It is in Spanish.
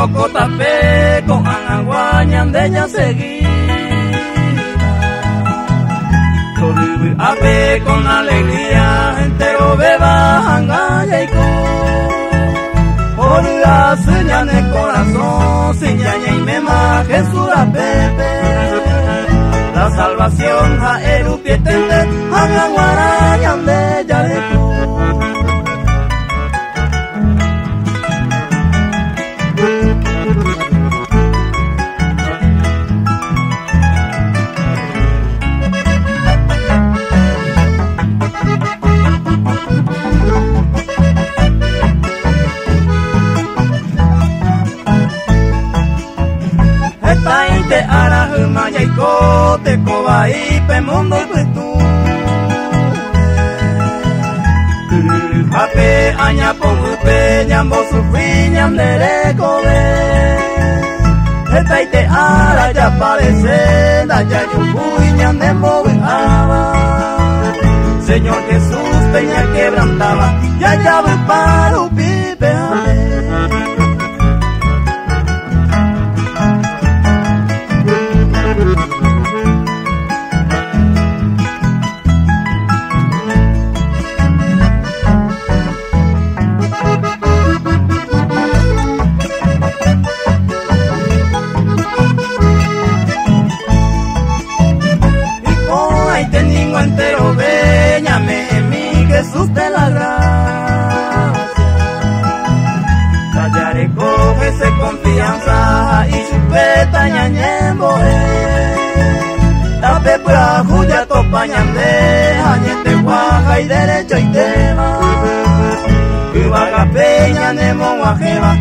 cocotape con anguañan de ella seguida. Ape con alegría, entero beba, angaya y por la señal en el corazón, señaña y mema, Jesús a Pepe. La salvación a erupietende, a guaraña de yareco. Te ara maya y cote coba y pe mundo y tú ape aña pongu pe ñambo sufri ñam de cobe esta y te ara ya parece la ya yubu y ñam de movaba Señor Jesús peña quebrantaba ya llave para pipe entero veñame en mí Jesús de la gracia Tallaré cógese confianza y su peta ñañembo tape pura juya topañande añete guaja y derecho y tema que vaga peña nemo guajeva